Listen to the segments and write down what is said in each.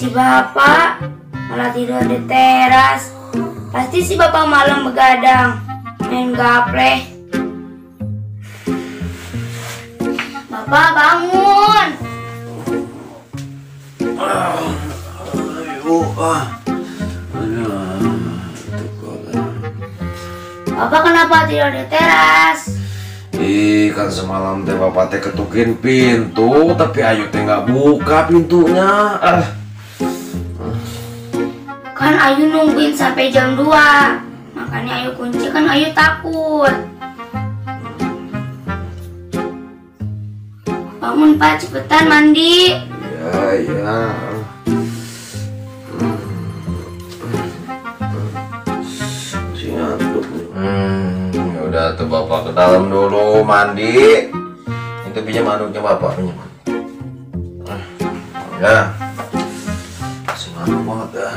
Si bapak malah tidur di teras. Pasti si bapak malam begadang main gaple. Bapak bangun. Bapak kenapa tidur di teras? Kan semalam teh bapak teh ketukin pintu, tapi Ayu teh nggak buka pintunya. Kan Ayu nungguin sampai jam 2. Makanya Ayu kunci, kan Ayu takut. Bangun Pak, cepetan mandi. Ya. Udah tuh bapak ke dalam dulu mandi. Itu pinjam anduknya bapak, pinjam. Ya. Semangat banget ya.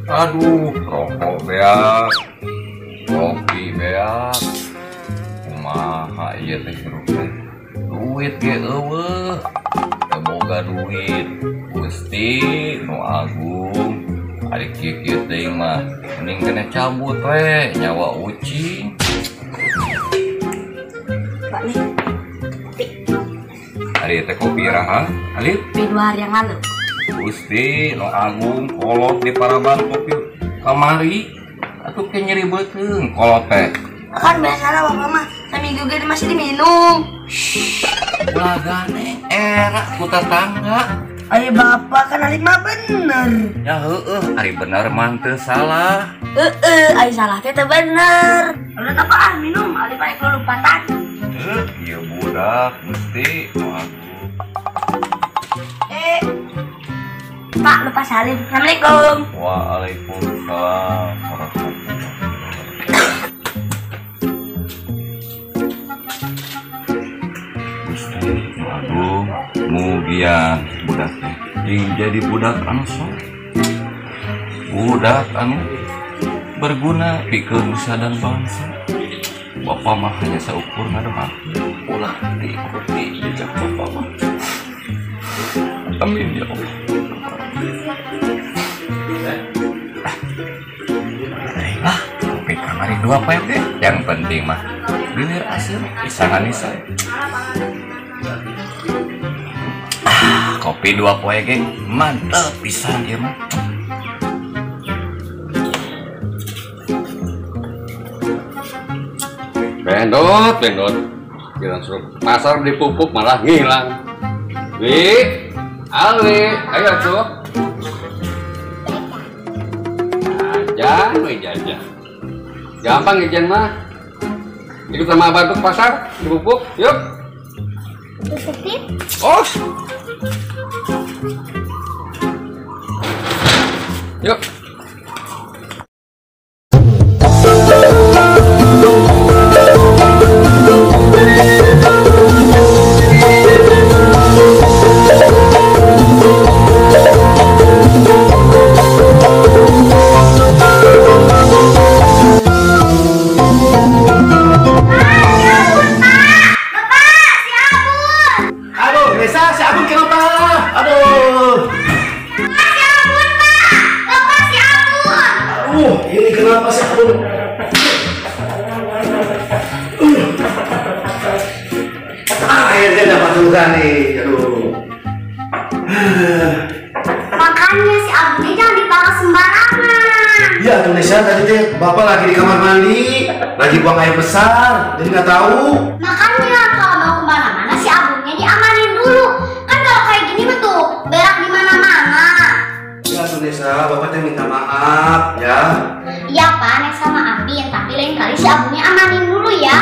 Aduh, rokok beak, kopi beak, kumaha ieu teh suruh duit ge eueuh, teu boga duit, Gusti nu agung, ari kieu teuing mah mending kena cabut we nyawa ucing. Pak nih, Ari teh kopi iraha, Alif? 2 hari yang lalu. Gusti nu agung kolot di paraban kopi kamari atuh ke nyeri beuteung kolot teh. Kan biasanya bapak mah seminggu gede masih diminum. Lagane era ku tetangga. Ayo bapak kan Alif mah bener. Ya heueuh ari bener mah teu salah. Ayo salah teh bener. Udah apaan minum Alif aya kelupatan. Ieu budak Gusti nu agung. Pak lupa salim. Assalamualaikum. Waalaikumsalam warahmatullahi wabarakatuh. Gusti nu agung mugian budak teh jadi budak anu soleh. Budak anu berguna pikeun nusa dan bangsa. Bapak mah hanya seukur ngadoa ulah diikuti jejak bapak mah. Amin ya Allah. Kopi kamari 2 poe deh. Yang penting mah gilir asir pisangan isai. Kopi 2 poe ge mantep pisan ieu mah. Bendot. Giliran suruh pasar beli pupuk malah ngilang. Wi, Alwi, ayo tuh. Jajan, jajan. Gampang jajan mah. Ikut sama abah ke pasar, di Pupuk, yuk. Oh. Yuk. Ini kenapa sih aku? Akhirnya dapat juga nih, aduh. Makanya si Abdi jangan dipakai sembarangan. Iya, tuh Nesa, tadi teh bapak lagi di kamar mandi, lagi buang air besar, jadi nggak tahu. Makanya kalau mau kemana-mana si Abdinya diamanin dulu. Kan kalau kayak gini mah tuh berak di mana-mana. Ya tuh Nesa, bapak teh minta maaf ya. Iya Pak, Nek sama Abdi, tapi lain kali si Abdinya amanin dulu ya.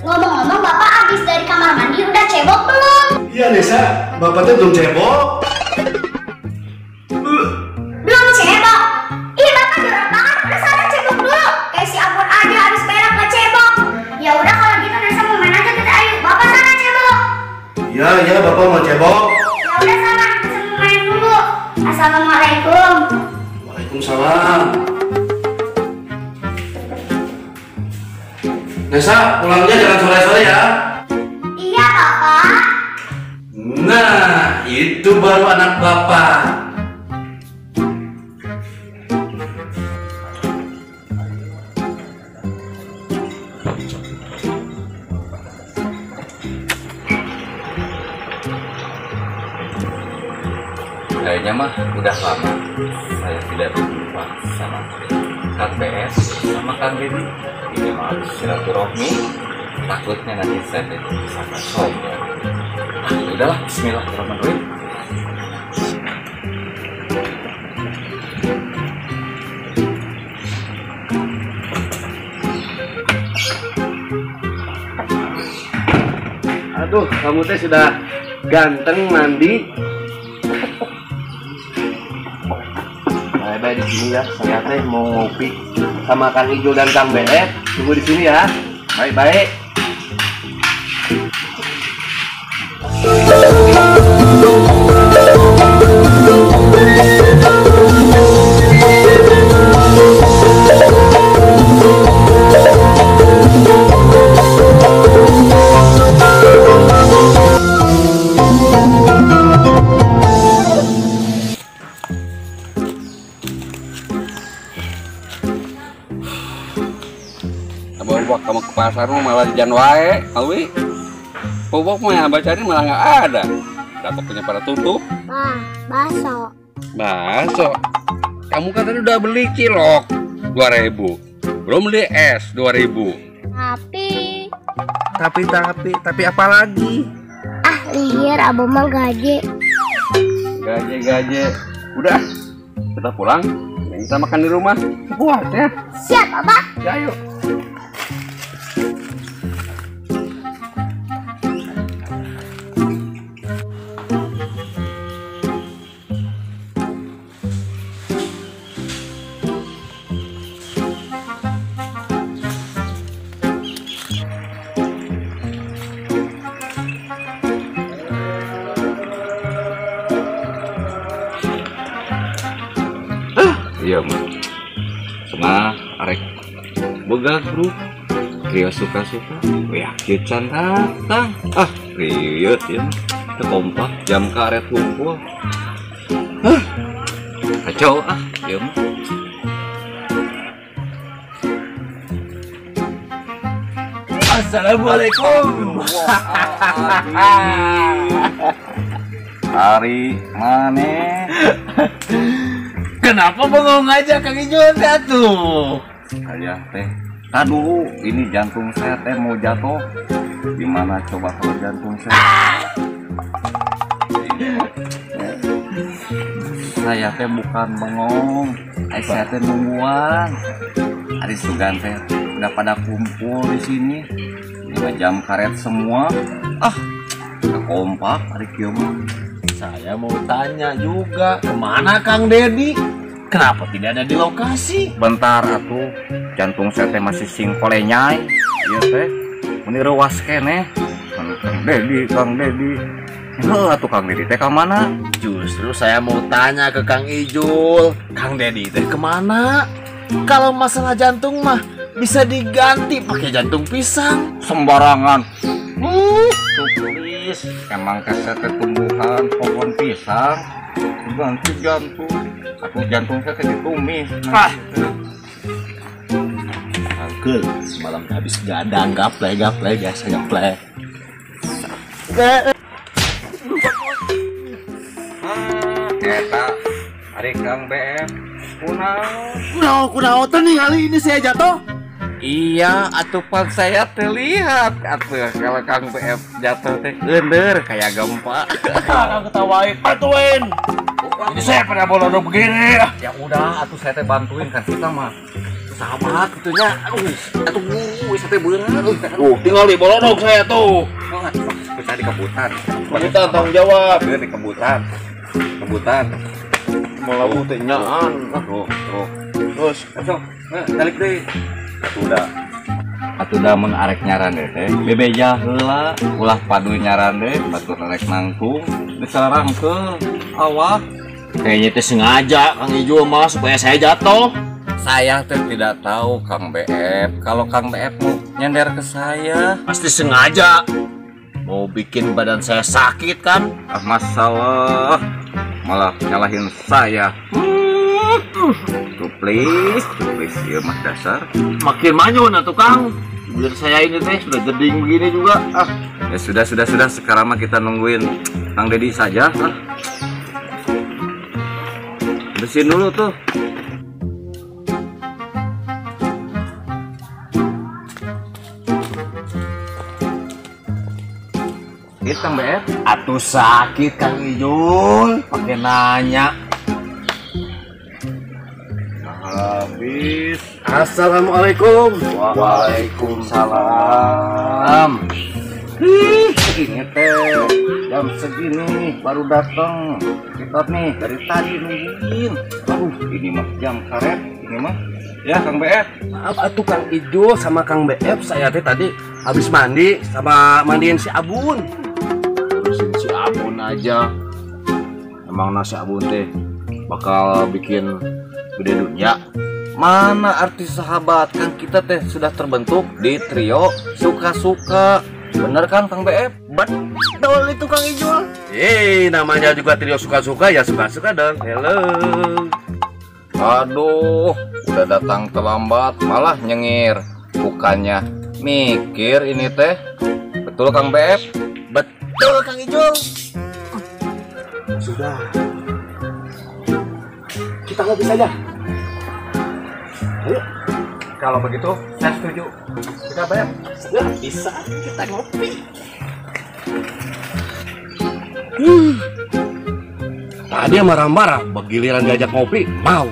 Ngomong-ngomong, Bapak habis dari kamar mandi udah cebok belum? Iya Nesa, bapak teh belum cebok. Belum cebok? Ih, Bapak jorok banget, udah sana cebok dulu. Kayak si Abun aja habis berak gak cebok. Ya udah kalau gitu Nesa mau main aja kita, ayo. Bapak sana cebok. Iya, bapak mau cebok. Ya udah sana, Nesa mau main dulu. Assalamualaikum. Waalaikumsalam. Nesa, pulangnya jangan sore-sore ya. Iya, Bapak. Nah, itu baru anak bapak. Kayaknya mah udah lama saya tidak berjumpa sama Kang PS sama Kang Dedi. Ini mah silaturahmi, takutnya nanti saya sama sombong. Udahlah, bismillahirrahmanirrahim. Aduh, kamu teh sudah ganteng mandi. Bye-bye di sini ya. Saya teh mau ngopi sama Kang Ijo dan Kang BF. Tunggu di sini ya. Bye-bye. Bawa kamu ke pasar malah di Janwae, Alwi. Pupuk mah bacain malah nggak ada. Dapetnya pada tutup. Bakso. Bakso. Kamu kan tadi udah beli cilok 2.000. Belum beli es 2.000. Tapi apa lagi? Lihir abu mah gaje. Gaje. Udah. Kita pulang. Kita makan di rumah. Puas ya. Siap, Bapak. Ya, yuk. Iya mah, cuma arek boga grup, Rio suka-suka, yakin can datang. Rio ya, kita kompak jam karet kumpul. Kacau ya mah. Assalamualaikum. Hari mana? Kenapa bengong aja Kang Ijo tuh? Ayah teh, dulu ini jantung saya teh mau jatuh. Gimana coba kalau jantung saya teh bukan bengong, saya teh nungguan. Hari Sugan teh udah pada kumpul di sini, 5 jam karet semua. Kompak hari kiamat. Saya mau tanya juga, kemana Kang Dedi? Kenapa tidak ada di lokasi? Bentar atuh, jantung saya teh masih singkolenyai. Iya teh, meniru waskene. Kang Dedi. Atuh Kang Dedi teh kemana? Justru saya mau tanya ke Kang Ijul, Kang Dedi teh kemana? Kalau masalah jantung mah bisa diganti pakai jantung pisang. Sembarangan. Tuh please, emang keset tumbuhan pohon pisang ganti jantung. Aku jantung saya ditumis. Angkel, semalam habis gadang gaplek biasa gaplek. Eta, hari Kang BF, Kunaon nih kali ini saya jatuh? iya, atuh pan saya terlihat atuh kalau Kang BF jatuh teh gender kayak gempa. Kang ketawain, bantuin. Ini saya pada bolong begini. Ya udah, atuh saya teh bantuin kan kita mah sahabat gitunya. Aduh, saya teh beungeut. Tinggal di bolodog saya tuh. Kita di kebutan. Kita tanggung jawab. Di kebutan. Mau teh nyaan. Tuh. Terus, Langsung, balik deh. Atuh mun arek nyaran deh teh. Bebeja heula, ulah padu nyaran deh, batur arek nangtung, disarang ke awak. kayaknya teh sengaja Kang Ijul mah supaya saya jatuh. Saya teh tidak tahu Kang BF. Kalau Kang BF mau nyender ke saya, Pasti sengaja. Mau bikin badan saya sakit kan? masalah malah nyalahin saya. Tuh please, ya mah dasar. Makin manyun atuh Kang. Biar saya ini teh sudah jeding begini juga. Ya sudah. Sekarang mah kita nungguin Kang Dedi saja. Bersihin dulu tuh. Kang BF. Atuh sakit Kang Ijul. Pakai nanya. Habis. Assalamualaikum. Waalaikumsalam. Ini teh jam segini baru datang. Kita nih dari tadi nungguin. Aduh, ini mah jam karet. Ini mah. Ya Kang BF. Maaf atuh Kang Ijul sama Kang BF, saya teh tadi habis mandi sama mandiin si Abun. Urusin si Abun aja. Emang nasi Abun teh bakal bikin gede dunia. Mana artis sahabat, kan kita teh sudah terbentuk di trio suka-suka. Bener kan Kang BF? Betul itu Kang Ijul. Namanya juga trio suka-suka ya suka-suka dong. Hello. Aduh, udah datang terlambat malah nyengir. Bukannya mikir ini teh. Betul Kang BF? Betul Kang Ijul. Sudah. Kita ngopi saja. Ayo. Kalau begitu, saya setuju. Kita bayar. Ya, bisa kita ngopi. Tadi marah-marah, begiliran diajak ngopi, mau.